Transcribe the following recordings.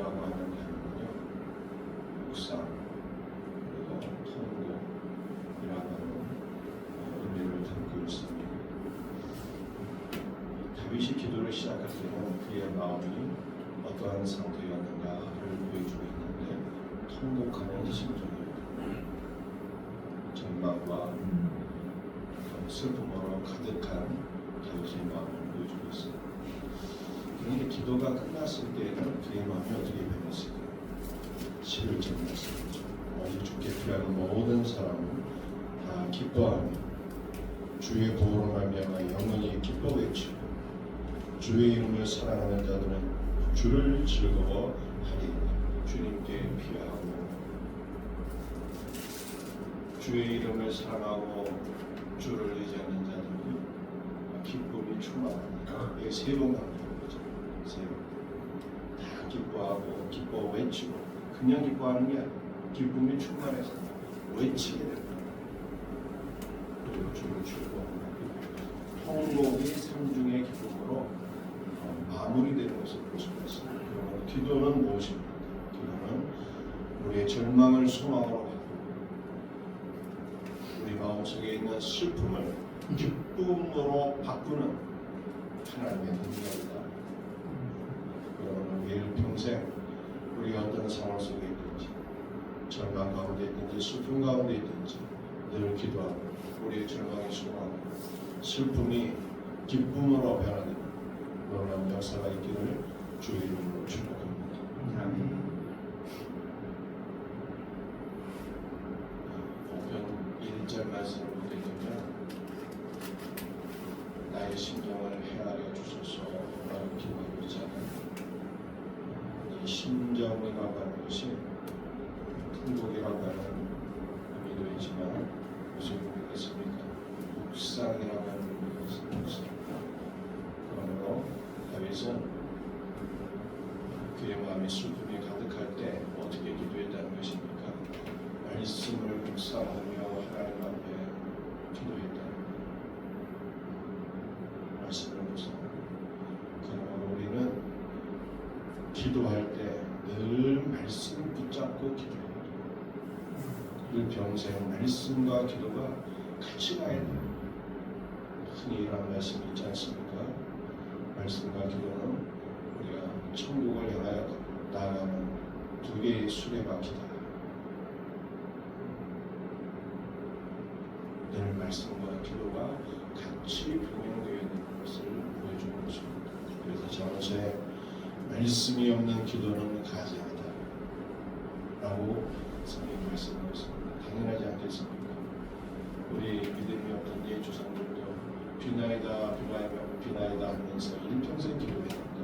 통곡이라고 하는 단어는요, 묵상 그리고 통곡이라고 하는 의미를 담고 있습니다. 다윗이 기도를 시작할 때는 그의 마음이 어떠한 상태였는가를 보여주고 있는데, 통곡하는 심정입니다. 절망과 슬픔으로 가득한 다윗의 마음을 보여주고 있습니다. 그런데 기도가 끝났을 때에는 그의 마음이 어떻게 변했을까요? 11절 말씀이죠. 오직 주께 피하는 모든 사람은 다 기뻐하며 주의 보호로 말미암아 영원히 기뻐 외치고 주의 이름을 사랑하는 자들은 주를 즐거워하리. 주님께 피하고 주의 이름을 사랑하고 주를 의지하는 자들은 기쁨이 충만합니다. 이게 세 번 나오는 거죠. 세 번. 다 기뻐하고 기뻐 외치고, 그냥 기뻐하는 게 아니라 기쁨이 충만해서 외치게 됩니다. 그리고 주를 즐거워합니다. 통곡이 삼중의 기쁨으로 마무리되는 것을 볼 수가 있습니다. 그러면 기도는 무엇입니까? 기도는 우리의 절망을 소망으로 바꾸고 우리 마음속에 있는 슬픔을 기쁨으로 바꾸는 하나님의 능력이다. 그러면 우리 평생 우리가 어떤 상황 속에 있든지, 절망 가운데 있든지 슬픔 가운데 있든지 늘 기도하고 우리의 절망이 소망하고 슬픔이 기쁨으로 변화되는 놀라운 역사가 있기를 주의 이름으로 축복합니다. 보편 1절 말씀을 보게 되면 나의 심정을 헤아려 주소서 라고 기도하고 있잖아요. 이 심정이라고 하는 것이 통곡이라고 하는 의미도 있지만 무슨 의미겠습니까? 묵상이라고 하는 의미가 있습니다. 그러므로 다윗은 그의 마음이 슬픔이 가득할 때 어떻게 기도했다는 것입니까? 말씀을 묵상하며 하나님 앞에 기도했다. 말씀을 묵상하고. 그러므로 우리는 기도할 때 늘 말씀 붙잡고 기도해야 돼요. 늘 평생 말씀과 기도가 같이 가야 돼요. 흔히 이런 말씀이 있지 않습니까? 말씀과 기도는 우리가 천국을 향하여 나아가는 두 개의 수레바퀴다. 늘 말씀과 기도가 같이 병행되어야 되는 것을 보여주는 것입니다. 그래서 저녁에 말씀이 없는 기도는 가지하다 라고 성경이 말씀하셨습니다. 당연하지 않겠습니까? 우리 믿음이 없던 옛 조상들도 비나이다 비나이다 하면서 일평생 기도했는데,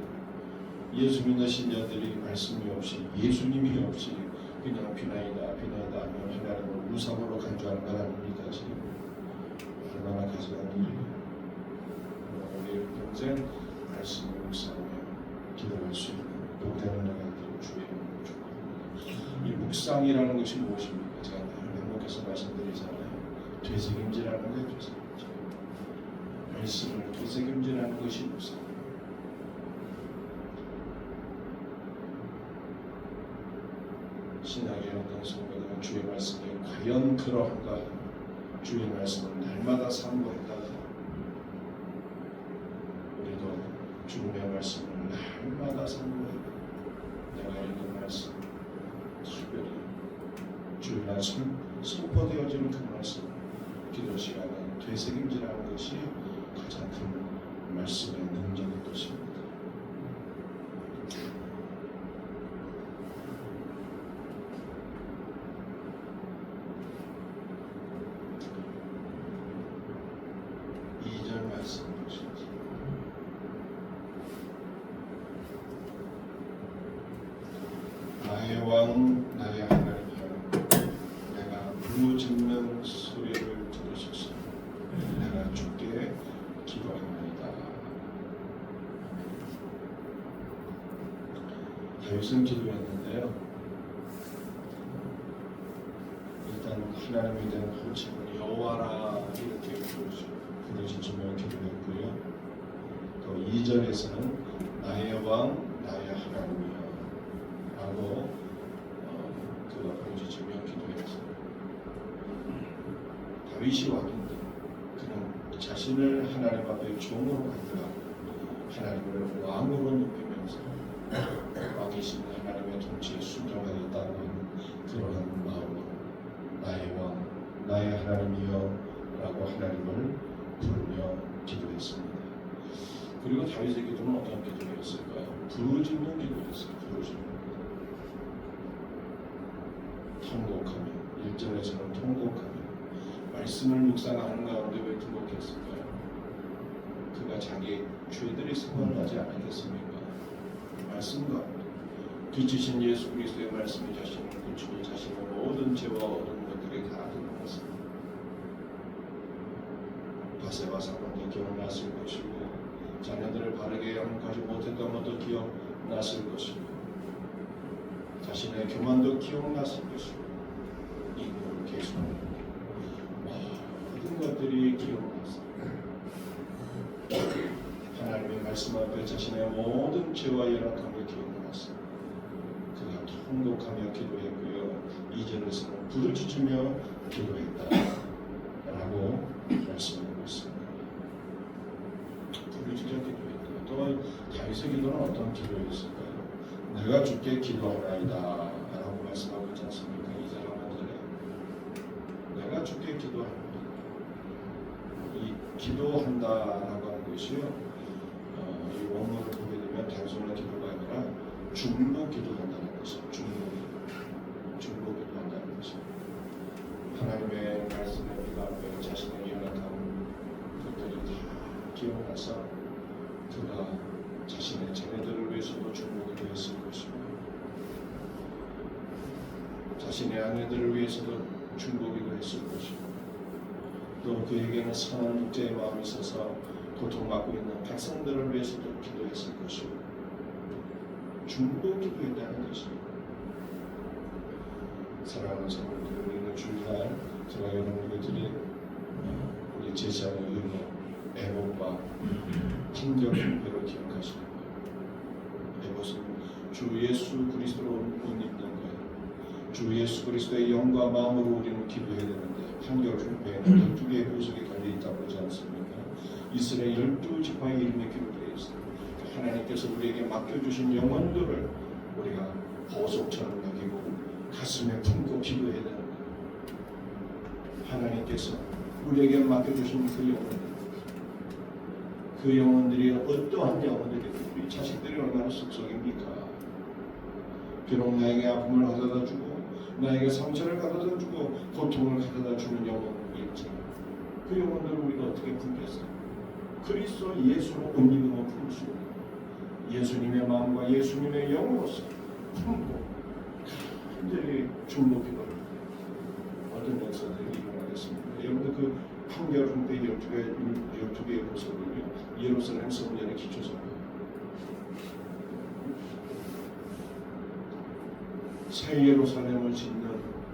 예수 믿는 신자들이 말씀이 없이, 예수님이 없이 그냥 비나이다 하며 하나님을 우상으로 간주하는 것 아닙니까? 지금 얼마나 가지가는 일이에요. 우리 평생 말씀을 묵상하며 기도할 수 있는 복되는 나라가 되고 주의 이름으로 축복합니다. 이 묵상이라는 것이 무엇입니까? 제가 반복해서 말씀드리잖아요. 되새김질하는 거예요. 되새김질. 말씀을 되새김질하는 것이 묵상. 신약의 어떤 성도가 주의 말씀이 과연 그러한가, 주의 말씀을 날마다 상고했다. 우리도 주님의 말씀을 날마다 상고해. 내가 읽은 말씀, 특별히 주일날 선포되어지는 그 말씀, 기도 시간에 되새김질하는 것이 가장 큰 말씀의 능력인 것입니다. 말씀 보십시오. 나의 왕 나의 하나님이여, 내가 부르짖는 소리를 들으소서. 내가 주께 기도합니다. 다윗은 기도했는데요, 일단 하나님에 대한 호칭은 여호와라 이렇게 부르짖으며 기도했고요. 또 2절에서는 나의 왕 나의 하나님이여 하고 그가 부르짖으며 기도했습니다. 다윗이 왕인데 그는 자신을 하나님 앞에 종으로 만들어 하나님을 왕으로 높이면서 왕이신 하나님의 통치에 순종하겠다는 그러한 마음으로 나의 왕, 나의 하나님이여 라고 하나님을 부르며 기도했습니다. 그리고 다윗의 기도는 어떤 기도였을까요? 부르짖는 기도였어요. 부르짖는 통곡하며 1절에서는 통곡하며 말씀을 묵상하는 가운데 왜 통곡했을까요? 그가 자기 죄들이 생각나지 않았겠습니까? 말씀과 빛이신 예수 그리스도의 말씀이 자신을 고치고 자신의 모든 죄와 어두운 것들이 다 드러났습니다. 바세바 사건도 기억났을 것이고 자녀들을 바르게 양육하지 못했던 것도 기억났을 것이고 자신의 교만도 기억났을 것이고 인고를 계속하는 모든 것들이 기억났습니다. 하나님의 말씀 앞에 자신의 모든 죄와 열악함을 기억났습니다. 그가 통곡하며 기도했고요. 2절에서는 부르짖으며 기도했다라고 말씀하고 있습니다. 부르짖어 기도했다. 또 다윗의 기도는 어떤 기도였을까요? 내가 주께 기도하나이다 라고 말씀하고 있지 않습니까? 2절 하반절에 내가 주께 기도하나이다. 이 기도한다라고 하는 것이요, 이 원문을 보게 되면 단순한 기도가 아니라 중보 기도한다는 것이죠. 중보 기도한다는 것이죠. 하나님의 말씀의 그 앞에 자신의 연약한 것들이 다 기억나서 그가 자신의 자녀들을 위해서도 중보 기도했을 것이고 자신의 아내들을 위해서도 중보 기도했을 것이고 또 그에게는 선한 목자의 마음이 있어서 고통받고 있는 백성들을 위해서도 기도했을 것이고 중보 기도했다는 것입니다. 사랑하는 성도들, 우리는 주일날 저와 여러분들이 우리 제사의 의무, 애복과 신경배로 기억하시는 거예요. 애복은 주 예수 그리스도로 옷 입는 거예요. 주 예수 그리스도의 영과 마음으로 우리는 기도해야 되는데 판결은 배에는 12개의 보석이 달려있다고 하지 않습니까? 이스라엘 12지파의 이름이 기록되어 있습니다. 하나님께서 우리에게 맡겨주신 영혼들을 우리가 보석처럼 여기고 가슴에 품고 기도해야 되는 거예요. 하나님께서 우리에게 맡겨주신 그 영혼들이 어떠한 영혼들이든 우리 자식들이 얼마나 속속입니까? 비록 나에게 아픔을 가져다 주고 나에게 상처를 가져다 주고 고통을 가져다 주는 영혼이 있지만 그 영혼들을 우리가 어떻게 품겠어요? 그리스도 예수로 옷 입으면 품을 수 있는 예수님의 마음과 예수님의 영으로서 품고 간절히 중보기도를 어떤 역사들이 일어나겠습니까? 여러분들 그 판결 분배 12개의 보석을요 예루살렘 성전의 기초석이에요. 새 예루살렘을 짓는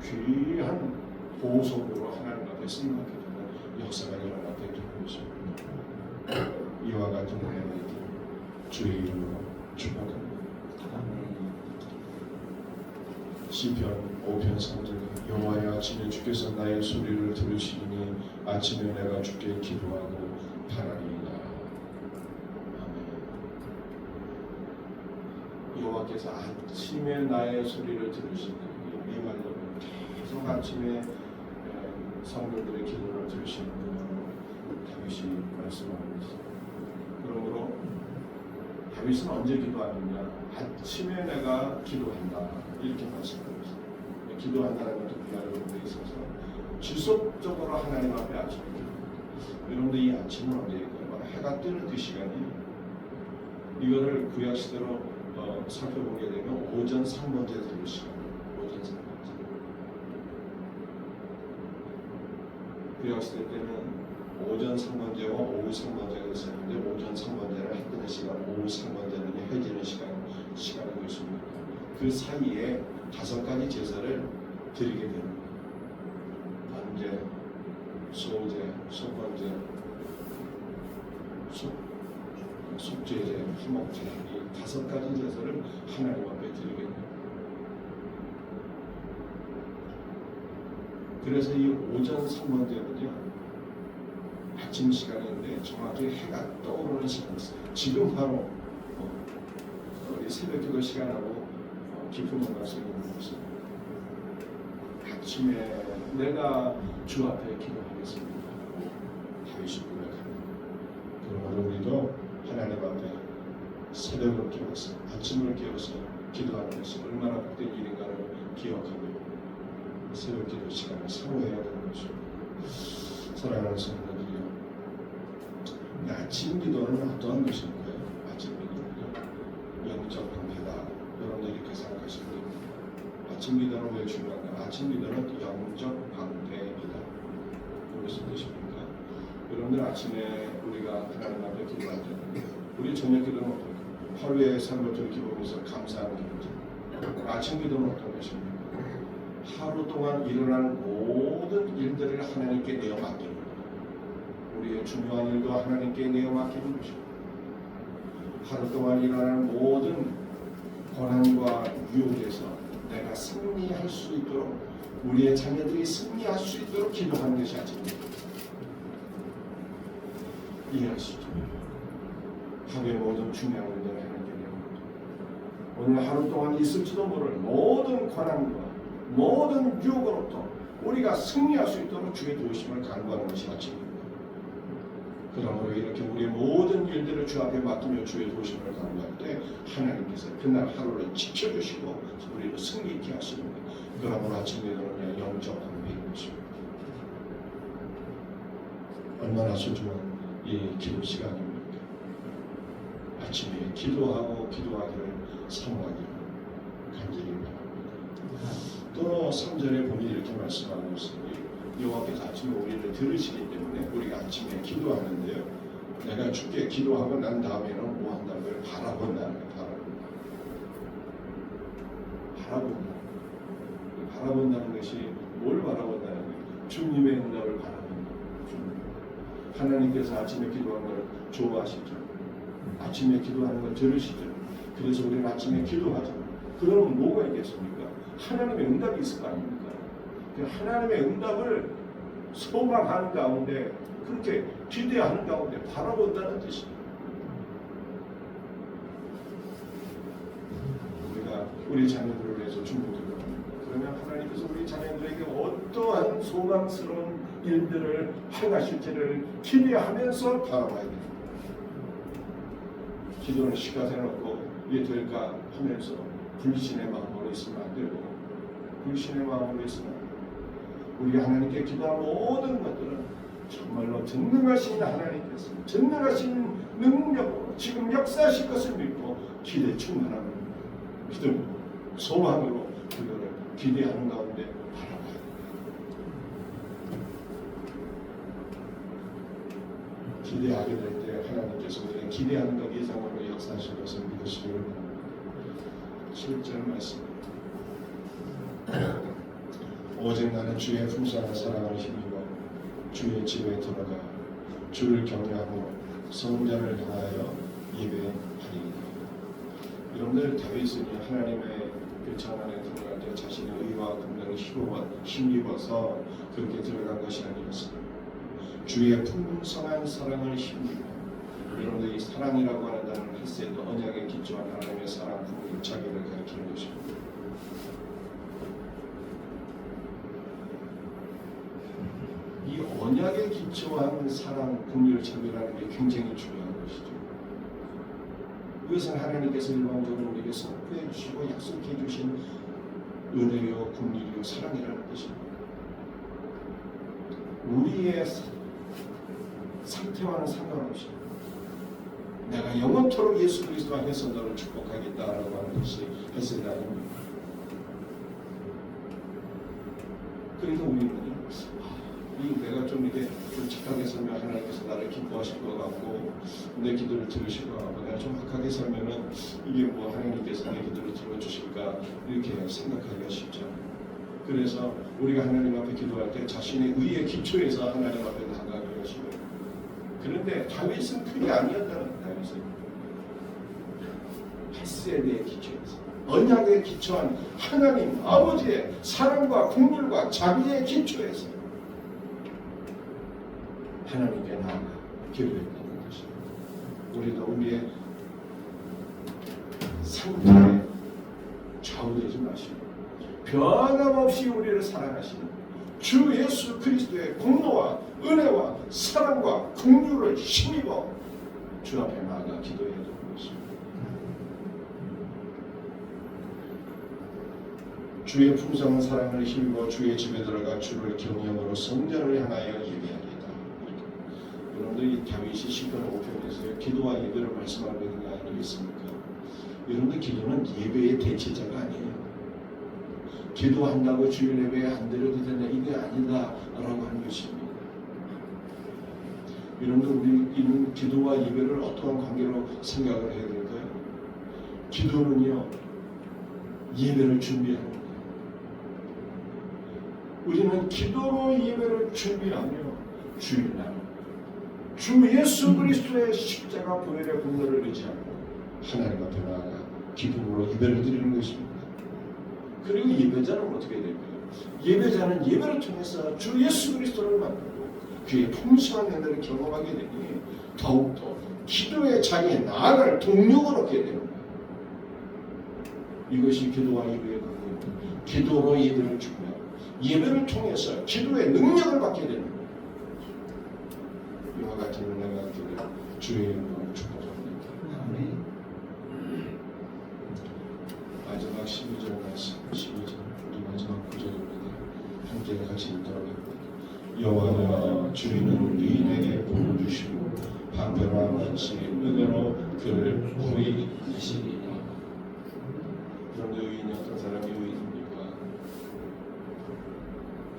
귀한 보석으로 하나님 앞에 쓰임받게 되는 역사가 일어나게 되는 것입니다. 이와 같은 은혜를 주의 이름으로 축복합니다. 시편 5편 3절 여호와여 아침에 주께서 나의 소리를 들으시니 아침에 내가 주께 기도하고 바라리이다. 아멘. 여호와께서 아침에 나의 소리를 들으시니 이 말로 계속 아침에 성도들의 기도를 들으시는 분으로 다윗이 말씀하고 있습니다. 그러므로 다윗은 언제 기도하느냐? 아침에 내가 기도한다 이렇게 말씀하고 있습니다. 기도한다는 것도 비하여돼 있어서 지속적으로 하나님 앞에 아침에 기도합니다. 여러분들 이 아침은 언제일까요? 해가 뜨는 그 시간이 이거를 구약 시대로 살펴보게 되면 오전 3번째 되는 시간. 오전 3번째. 구약 시대 때는 오전 3번째와 오후 3번째가 있었는데 오전 3번째는 해 뜨는 시간, 오후 3번째는 해 지는 시간이고 있습니다. 그 사이에 5가지 제사를 드리게 됩니다. 번제, 소제, 속번제, 속제제, 화목제 이 5가지 제사를 하나님 앞에 드리게 됩니다. 그래서 이 오전 성문 때는요, 아침 시간인데 정확히 해가 떠오르는 시간, 지금 바로 우리 새벽기도 시간하고 깊은 연관성이 있는 것입니다. 아침에 내가 주 앞에 기도하겠습니다. 다윗이 고백합니다. 그러므로 우리도 하나님 앞에 새벽을 깨워서 아침을 깨워서 기도하는 것이 얼마나 복된 일인가를 기억하고 새벽 기도 시간을 사모해야 되는 것입니다. 사랑하는 성도들이요, 아침 기도는 어떠한 것인가요? 아침 기도는요, 영적 방패다. 여러분들이 이렇게 생각하시면 됩니다. 아침 기도는 왜 중요한가? 아침 기도는 영적 방패입니다. 무슨 뜻입니까? 여러분들 아침에 우리가 하나님 앞에 기도할 때는 우리 저녁 기도는 어떨까요? 하루의 삶을 돌이켜보면서 감사하는 기도죠. 아침 기도는 어떤 것입니까? 하루 동안 일어난 모든 일들을 하나님께 내어 맡기는 거예요. 우리의 중요한 일도 하나님께 내어 맡기는 것입니다. 하루 동안 일어난 모든 고난과 유혹에서 내가 승리할 수 있도록, 우리의 자녀들이 승리할 수 있도록 기도하는 것이 아침입니다. 이해하시죠? 하루의 모든 중요한 일들을 하나님께 내어 맡기는, 오늘 하루 동안 있을지도 모를 모든 고난과 모든 유혹으로부터 우리가 승리할 수 있도록 주의 도우심을 간구하는 것이 아침입니다. 그러므로 이렇게 우리의 모든 일들을 주 앞에 맡기며 주의 도우심을 간구할 때 하나님께서 그날 하루를 지켜주시고 우리를 승리 있게 하십니다. 그러므로 아침 기도는 영적 방패인 것입니다. 얼마나 소중한 이 기도 시간입니까? 아침에 기도하고 기도하기를 사모하기를 간절히 바랍니다. 또 3절에 보니 이렇게 말씀하고 있으니 여호와께서 아침에 우리를 들으시기 때문에 우리가 아침에 기도하는데요, 내가 주께 기도하고 난 다음에는 뭐 한다는 걸 바라본다는 거예요. 바라본다는 것이 뭘 바라본다는 거예요? 주님의 응답을 바라본다. 하나님께서 아침에 기도하는 걸 좋아하시죠. 아침에 기도하는 걸 들으시죠. 그래서 우리는 아침에 기도하죠. 그러면 뭐가 있겠습니까? 하나님의 응답이 있을 거 아닙니까? 그 하나님의 응답을 소망하는 가운데, 그렇게 기대하는 가운데 바라본다는 뜻입니다. 우리가 우리 자녀들을 위해서 중보기도를 합니다. 그러면 하나님께서 우리 자녀들에게 어떠한 소망스러운 일들을 행하실지를 기대하면서 바라봐야 됩니다. 기도는 시간을 얻고 이게 될까 하면서 불신의 마음으로 있으면 안 되고, 불신의 마음으로 있으면 안 되고, 우리가 하나님께 기도한 모든 것들은 정말로 전능하신 하나님께서 전능하신 능력으로 지금 역사하실 것을 믿고 기대 충만하는 믿음, 소망으로 그거를 기대하는 가운데 바라봐야 됩니다. 기대하게 될 때 하나님께서 우리가 기대하는 것 이상으로 역사하실 것을 믿으시기를 바랍니다. 7절 말씀. 오직 나는 주의 풍성한 사랑을 힘입어 주의 집에 들어가 주를 경외하고 성전을 향하여 예배하리이다. 여러분들 다윗은 하나님의 그 전 안에 들어갈 때 자신의 의와 긍정을 힘입어서 그렇게 들어간 것이 아니었습니다. 주의 풍성한 사랑을 힘입어, 여러분들 이 사랑이라고 하는 단어는 헬스에도 언약에 기초한 하나님의 사랑 부분이 자기를 가리키는 것입니다. 이 언약에 기초한 사랑, 긍휼, 자비라는 게 굉장히 중요한 것이죠. 이것은 하나님께서 일방적으로 우리에게 선포해 주시고 약속해 주신 은혜요, 긍휼이요, 사랑이라는 뜻입니다. 우리의 상태와는 상관없이 내가 영원토록 예수 그리스도 안에서 너를 축복하겠다라고 하는 것이 헬스가 아닙니다. 그러니까 우리는 내가 좀 이렇게 좀 착하게 살면 하나님께서 나를 기뻐하실 것 같고, 내 기도를 들으실 것 같고, 내가 좀 악하게 살면은 이게 뭐 하나님께서 내 기도를 들어주실까, 이렇게 생각하기가 쉽죠. 그래서 우리가 하나님 앞에 기도할 때 자신의 의의 기초에서 하나님 앞에 나가기가 하시고요. 그런데 다윗은 그게 아니었다는 거예요. 다윗은 헬스에 대해 기초해서 언약에 기초한 하나님 아버지의 사랑과 긍휼과 자비의 기초에서 하나님께 나아가 기도했다는 것입니다. 우리도 우리의 상태에 좌우되지 마시고 변함없이 우리를 사랑하시는 주 예수 그리스도의 공로와 은혜와 사랑과 긍휼을 힘입어 주 앞에 나아가 기도해야 되는 것입니다. 주의 풍성한 사랑을 힘입어 주의 집에 들어가 주를 경영으로 성전을 향하여 예배하리이다. 여러분들 이 다윗이 시편 5편에서 기도와 예배를 말씀하고 있는 거 아니겠습니까? 여러분들 기도는 예배의 대체자가 아니에요. 기도한다고 주일 예배에 안 드려도 되냐 이게 아니다 라고 하는 것입니다. 여러분들 우리는 기도와 예배를 어떠한 관계로 생각을 해야 될까요? 기도는요 예배를 준비하는 거예요. 우리는 기도로 예배를 준비하며 주일날 주 예수 그리스도의 십자가 보혈의 공로를 의지하고 하나님 앞에 나아가 기쁨으로 예배를 드리는 것입니다. 그리고 예배자는 어떻게 될까요? 예배자는 예배를 통해서 주 예수 그리스도를 만나고 그의 풍성한 은혜를 경험하게 되니 더욱더 기도의 자리에 나아갈 동력을 얻게 되는 거예요. 이것이 기도와 예배의 관계입니다. 기도로 예배를 준비하고 예배를 통해서 기도의 능력을 받게 되는 거예요. 이와 같은 은혜가 있기를 주의 이름으로 축복합니다. 마지막 12절 말씀, 12절 우리 마지막 구절입니다. 함께 같이 읽도록 합니다. 여호와여 주인은 의인에게 복을 주시고 방패와 같이 은혜로 그를 호위하시리니. 그런데 의인이 어떤 사람이 의인입니까?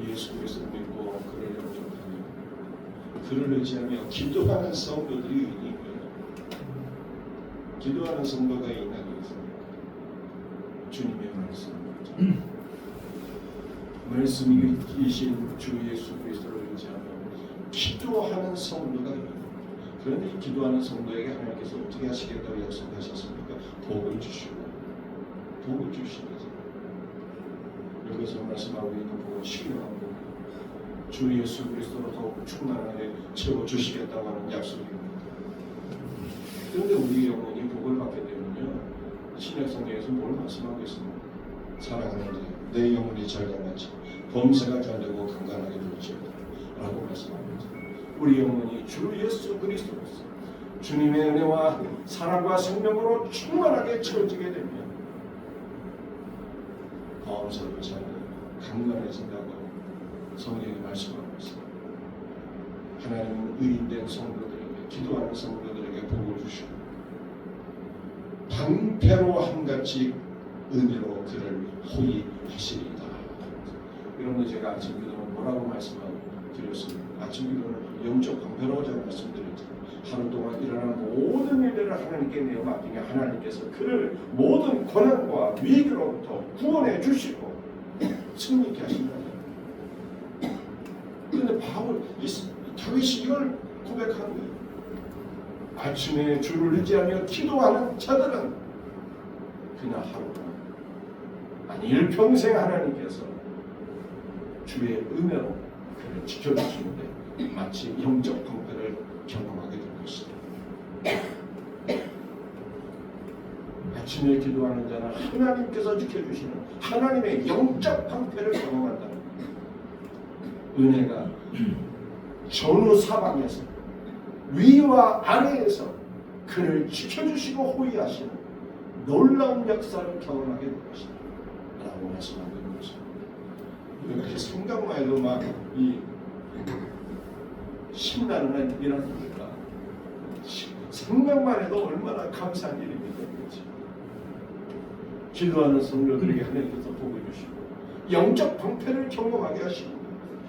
예수 그리스도를 믿고 그를 영접하며 그를 의지하며 기도하는 성도들이 의인이고요. 기도하는 성도가 있나겠습니까? 주님의 말씀입니다. 말씀이 이신 주 예수 그리스도를 의지하며 기도하는 성도가 있습니다. 그런데 이 기도하는 성도에게 하나님께서 어떻게 하시겠다고 약속하셨습니까? 복을 주시고 복을 주시면서 여기서 말씀하고 있는 복은 신령한 복, 주 예수 그리스도로 더욱 충만하게 채워주시겠다고 하는 약속입니다. 그런데 우리 영혼이 복을 받게 되면요 신약 성경에서 뭘 말씀하고 있습니까? 사랑하는 내 영혼이 잘나가지 범사가 잘되고 강건하게 될지어다 라고 말씀합니다. 우리 영혼이 주 예수 그리스도로서 주님의 은혜와 사랑과 생명으로 충만하게 채워지게 되면 범사가 잘되고 강건해진다고 성경이 말씀하고 있습니다. 하나님은 의인된 성도들에게 기도하는 성도들에게 복을 주시고 방패로 한같이 은혜로 그를 호위하시리이다. 여러분들 제가 아침 기도는 뭐라고 말씀하고 드렸습니다. 아침 기도는 영적 방패라고 제가 말씀드렸잖아요. 하루 동안 일어난 모든 일들을 하나님께 내어 맡기며 하나님께서 그를 모든 고난과 위기로부터 구원해 주시고 승리케 하신다. 그런데 다윗이 이걸 고백하는 거예요. 아침에 주를 의지하며 기도하는 자들은 그냥 하루가 아니 일평생 하나님께서 주의 은혜로 그를 지켜주시는데 마치 영적 방패를 경험하게 될 것이다. 아침에 기도하는 자는 하나님께서 지켜주시는 하나님의 영적 방패를 경험한다. 은혜가 전후 사방에서 위와 아래에서 그를 지켜주시고 호위하시는 놀라운 역사를 경험하게 될 것이다 라고 말씀하고 있는 것입니다. 이렇게 생각만 해도 막 이 신나는 일이라니까 생각만 해도 얼마나 감사한 일입니까. 그렇지? 기도하는 성도들에게 하나님께서 복을 주시고 영적 방패를 경험하게 하시고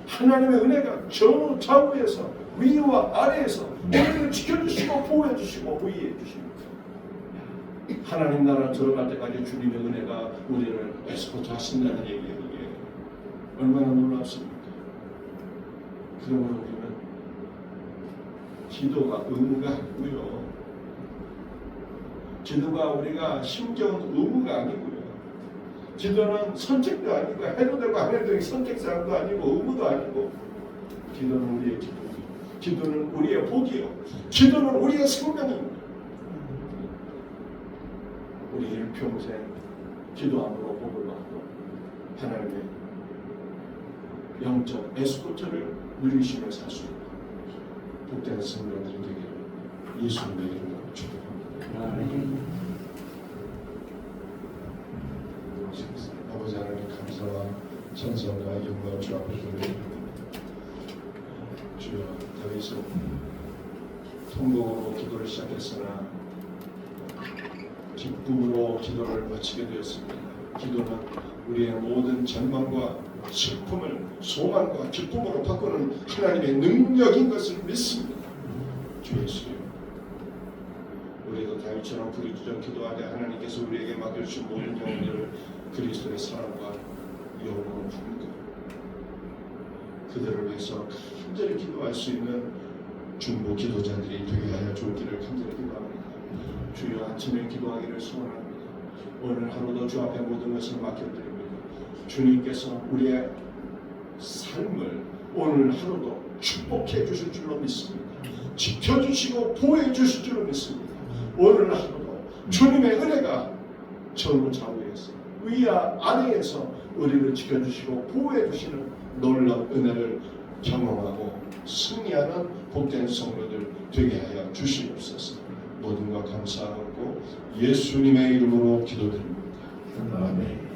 하나님의 은혜가 전후 좌우에서 위와 아래에서 우리를 지켜주시고 보호해주시고 호위해주십니다. 하나님 나라 들어갈 때까지 주님의 은혜가 우리를 에스코트 하신다는 얘기예요. 이게 얼마나 놀랍습니까? 그러면 우리는 기도가 의무가 아니고요. 기도가 우리가 심겨운 의무가 아니고요. 기도는 선택도 아니고 해도 되고 안 해도 되고 선택사항도 아니고 의무도 아니고 기도는 우리의 기쁨이요. 기도는 우리의 복이요. 기도는 우리의 생명입니다. 우리 일평생 기도함으로 복을 받고 하나님의 영적 에스코트를 누리시며 살 수 있는 복된 성도들이 되기를 예수님의 이름으로 축복합니다. 아버지 하나님 감사와 찬송과 영광을 주 앞에 드립니다. 주여 다윗은 통곡으로 기도를 시작했으나 기쁨으로 기도를 마치게 되었습니다. 기도는 우리의 모든 절망과 슬픔을 소망과 기쁨으로 바꾸는 하나님의 능력인 것을 믿습니다. 주 예수님, 우리도 다윗처럼 부르짖어 기도하되 하나님께서 우리에게 맡겨주신 모든 영혼들을 그리스도의 사랑과 영으로 부르고 그들을 위해서 간절히 기도할 수 있는 중보 기도자들이 되게 하여 주기를 간절히 기도합니다. 주여 아침에 기도하기를 소원합니다. 오늘 하루도 주 앞에 모든 것을 맡겨드립니다. 주님께서 우리의 삶을 오늘 하루도 축복해 주실 줄로 믿습니다. 지켜주시고 보호해 주실 줄로 믿습니다. 오늘 하루도 주님의 은혜가 전후 좌우에서 위아 아래에서 우리를 지켜주시고 보호해 주시는 놀라운 은혜를 경험하고 승리하는 복된 성도들 되게 하여 주시옵소서. 모든 것 감사하고 예수님의 이름으로 기도드립니다. 아멘.